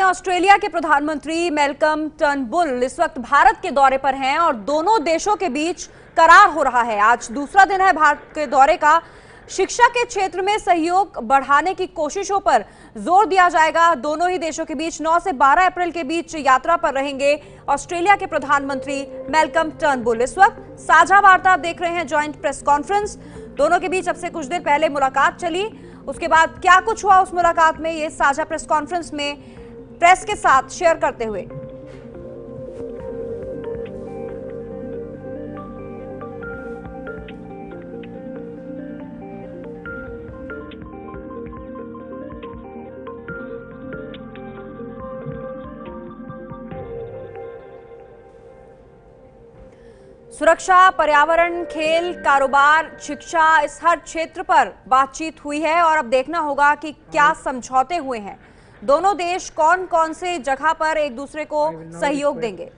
Australia के प्रधानमंत्री Malcolm Turnbull इस वक्त भारत के दौरे पर हैं और दोनों देशों के बीच करार हो रहा है। आज दूसरा दिन है भारत के दौरे का। शिक्षा के क्षेत्र में सहयोग बढ़ाने की कोशिशों पर जोर दिया जाएगा। दोनों ही देशों के बीच 9 से 12 अप्रैल के बीच यात्रा पर रहेंगे ऑस्ट्रेलिया के प्रधानमंत्री मैल्कम टर्नबुल। इस वक्त साझा वार्ता आप देख रहे हैं, ज्वाइंट प्रेस कॉन्फ्रेंस। दोनों के बीच अब से कुछ देर पहले मुलाकात चली, उसके बाद क्या कुछ हुआ उस मुलाकात में, ये साझा प्रेस कॉन्फ्रेंस में प्रेस के साथ शेयर करते हुए सुरक्षा, पर्यावरण, खेल, कारोबार, शिक्षा, इस हर क्षेत्र पर बातचीत हुई है और अब देखना होगा कि क्या समझौते हुए हैं। दोनों देश कौन कौन से जगह पर एक दूसरे को सहयोग देंगे।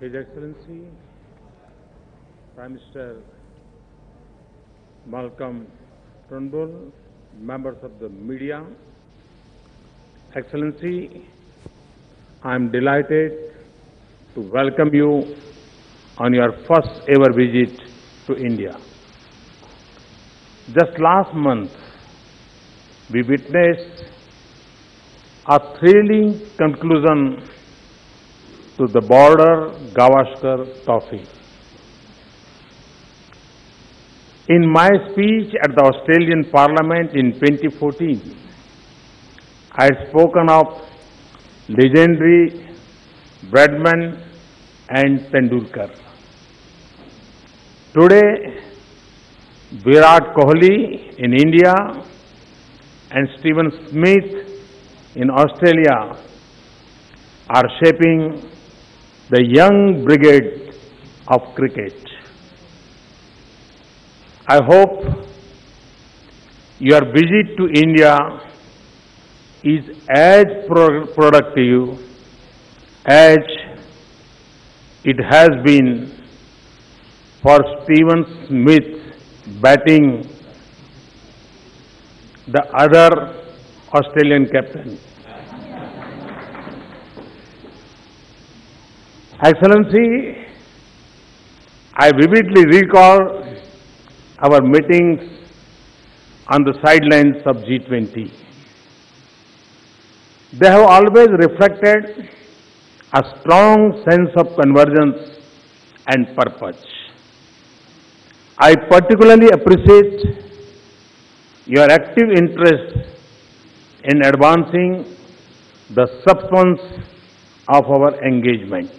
His Excellency Prime Minister Malcolm Turnbull, members of the media, Excellency, I am delighted to welcome you on your first ever visit to India. Just last month, we witnessed a thrilling conclusion to the border Gavaskar Trophy. In my speech at the Australian Parliament in 2014, I had spoken of legendary Bradman and Tendulkar. Today, Virat Kohli in India and Stephen Smith in Australia are shaping the young brigade of cricket. I hope your visit to India is as productive as it has been for Stephen Smith batting the other Australian captain. Excellency, I vividly recall our meetings on the sidelines of G20. They have always reflected a strong sense of convergence and purpose. I particularly appreciate your active interest in advancing the substance of our engagement.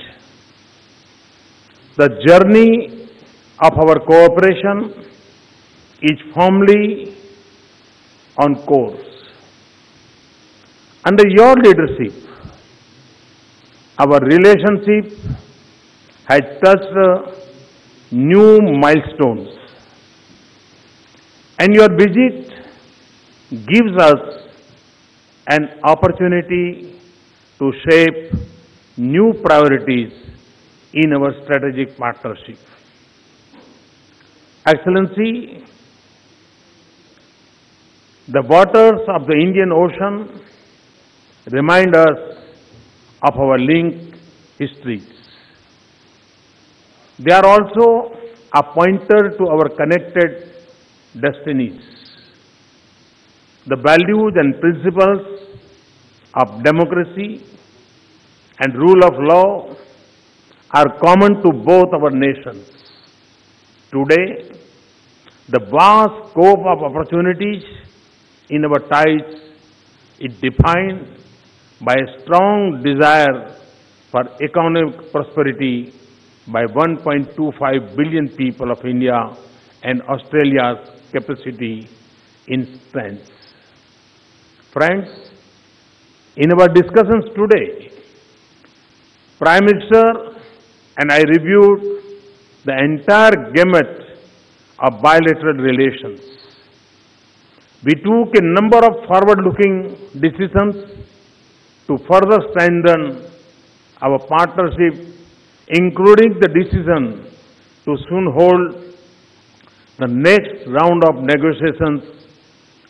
The journey of our cooperation is firmly on course. Under your leadership, our relationship has touched new milestones, and your visit gives us an opportunity to shape new priorities in our strategic partnership. Excellency, the waters of the Indian Ocean remind us of our linked histories. They are also a pointer to our connected destinies. The values and principles of democracy and rule of law are common to both our nations. Today, the vast scope of opportunities in our ties is defined by a strong desire for economic prosperity by 1.25 billion people of India and Australia's capacity in strength. Friends, in our discussions today, Prime Minister and I reviewed the entire gamut of bilateral relations. We took a number of forward-looking decisions to further strengthen our partnership, including the decision to soon hold the next round of negotiations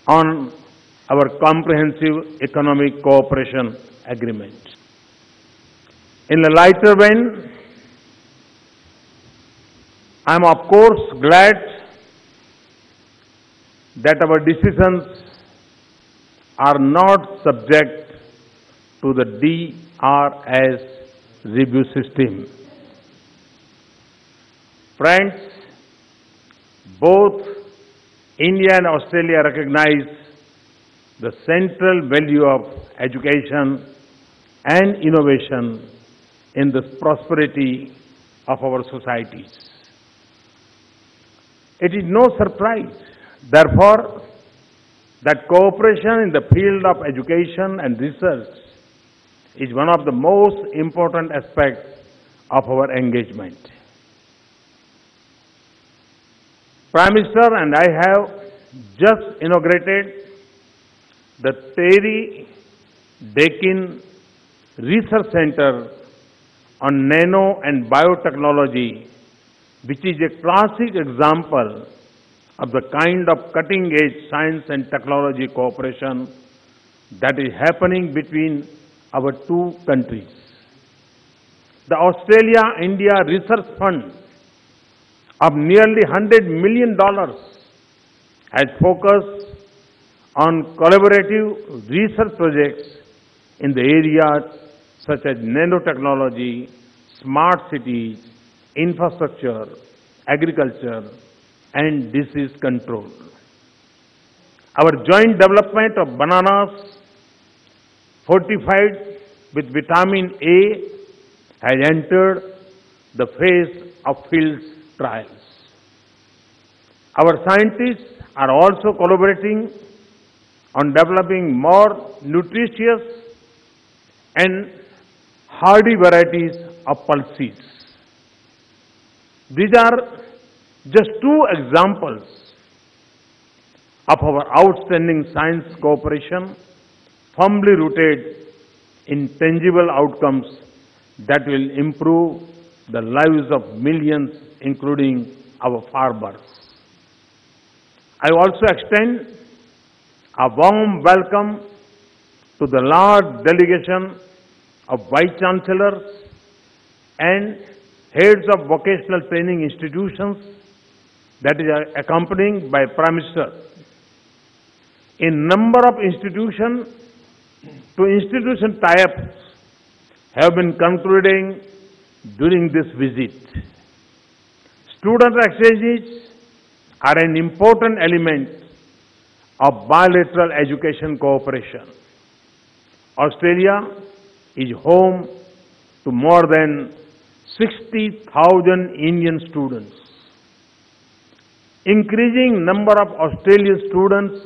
on our comprehensive economic cooperation agreement. In a lighter vein, I am of course glad that our decisions are not subject to the DRS review system. Friends, both India and Australia recognize the central value of education and innovation in the prosperity of our societies. It is no surprise, therefore, that cooperation in the field of education and research is one of the most important aspects of our engagement. Prime Minister and I have just inaugurated the Terry Deakin Research Center on Nano and Biotechnology, which is a classic example of the kind of cutting-edge science and technology cooperation that is happening between our two countries. The Australia-India Research Fund of nearly $100 million has focused on collaborative research projects in the areas such as nanotechnology, smart cities, infrastructure, agriculture, and disease control. Our joint development of bananas fortified with vitamin A has entered the phase of field trials. Our scientists are also collaborating on developing more nutritious and hardy varieties of pulse seeds. These are just two examples of our outstanding science cooperation, firmly rooted in tangible outcomes that will improve the lives of millions, including our farmers. I also extend a warm welcome to the large delegation of Vice Chancellors and heads of vocational training institutions that is accompanied by Prime Minister. A number of institution-to-institution tie-ups have been concluding during this visit. Student exchanges are an important element of bilateral education cooperation. Australia is home to more than 60,000 Indian students. Increasing number of Australian students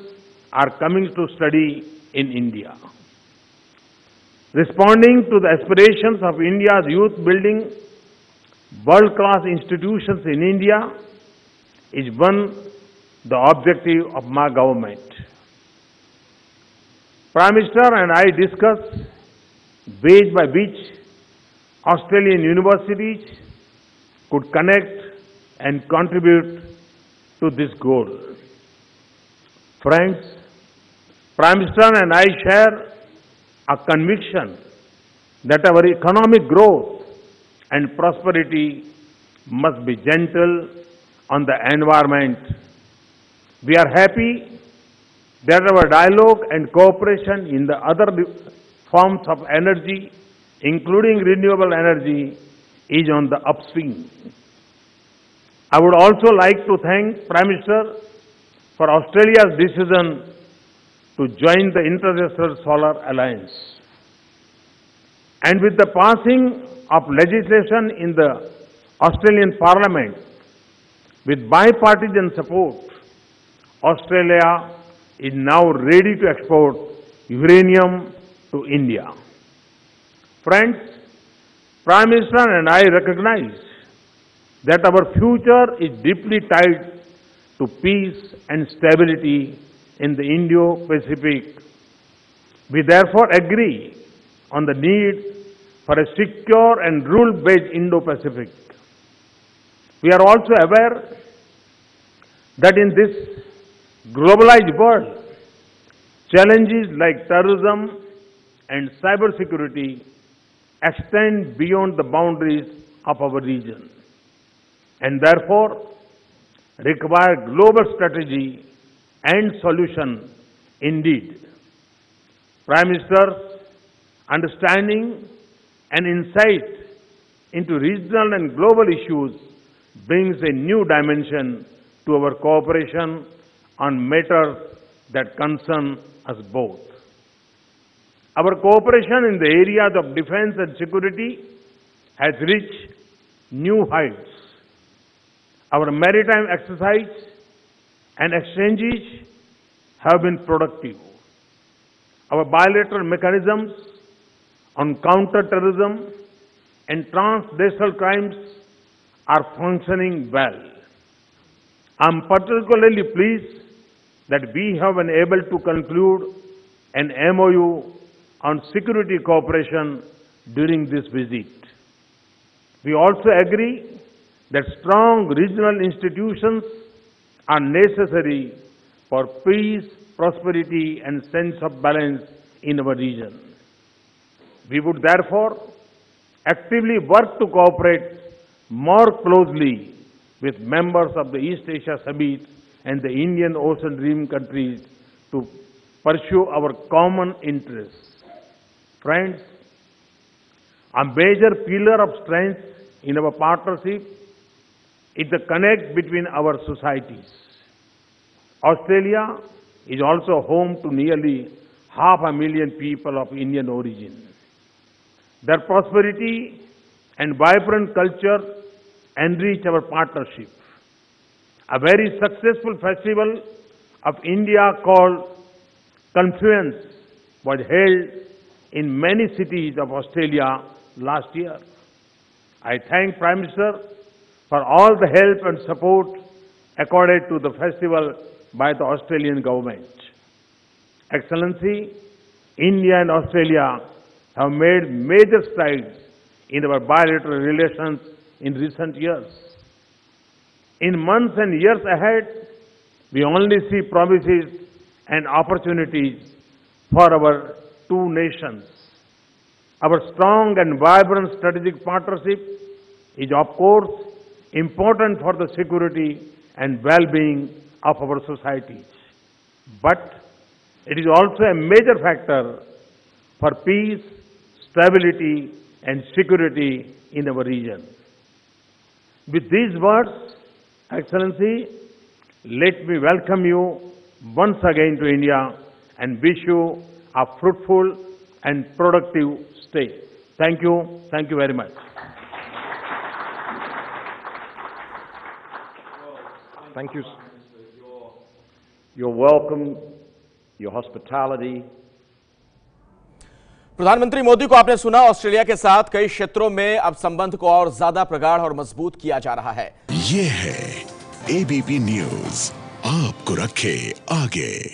are coming to study in India. Responding to the aspirations of India's youth, building world-class institutions in India is the objective of my government. Prime Minister and I discussed ways by which Australian universities could connect and contribute to this goal. Friends, Prime Minister and I share a conviction that our economic growth and prosperity must be gentle on the environment. We are happy that our dialogue and cooperation in the other forms of energy, including renewable energy, is on the upswing. I would also like to thank Prime Minister for Australia's decision to join the International Solar Alliance. And with the passing of legislation in the Australian Parliament, with bipartisan support, Australia is now ready to export uranium to India. Friends, Prime Minister and I recognize that our future is deeply tied to peace and stability in the Indo-Pacific. We therefore agree on the need for a secure and rule-based Indo-Pacific. We are also aware that in this globalized world, challenges like terrorism and cybersecurity extend beyond the boundaries of our region and therefore require global strategy and solution indeed. Prime Minister's understanding and insight into regional and global issues brings a new dimension to our cooperation on matters that concern us both. Our cooperation in the areas of defense and security has reached new heights. Our maritime exercise and exchanges have been productive. Our bilateral mechanisms on counter-terrorism and transnational crimes are functioning well. I am particularly pleased that we have been able to conclude an MOU on security cooperation during this visit. We also agree that strong regional institutions are necessary for peace, prosperity, and sense of balance in our region. We would therefore actively work to cooperate more closely with members of the East Asia Summit and the Indian Ocean Rim countries to pursue our common interests. Friends, a major pillar of strength in our partnership is the connect between our societies. Australia is also home to nearly 500,000 people of Indian origin. Their prosperity and vibrant culture enrich our partnership. A very successful festival of India called Confluence was held in many cities of Australia last year. I thank Prime Minister for all the help and support accorded to the festival by the Australian government. Excellency, India and Australia have made major strides in our bilateral relations in recent years. In months and years ahead, we only see promises and opportunities for our two nations. Our strong and vibrant strategic partnership is, of course, important for the security and well-being of our societies. But it is also a major factor for peace, stability, and security in our region. With these words, Excellency, let me welcome you once again to India and wish you a fruitful and productive stay. Thank you. Thank you very much. Thank you. Your welcome, your hospitality. प्रधानमंत्री मोदी को आपने सुना। Australia के साथ कई क्षेत्रों में अब संबंध को और ज्यादा प्रगाढ़ और मजबूत किया जा रहा है। ये है एबीपी न्यूज, आपको रखे आगे।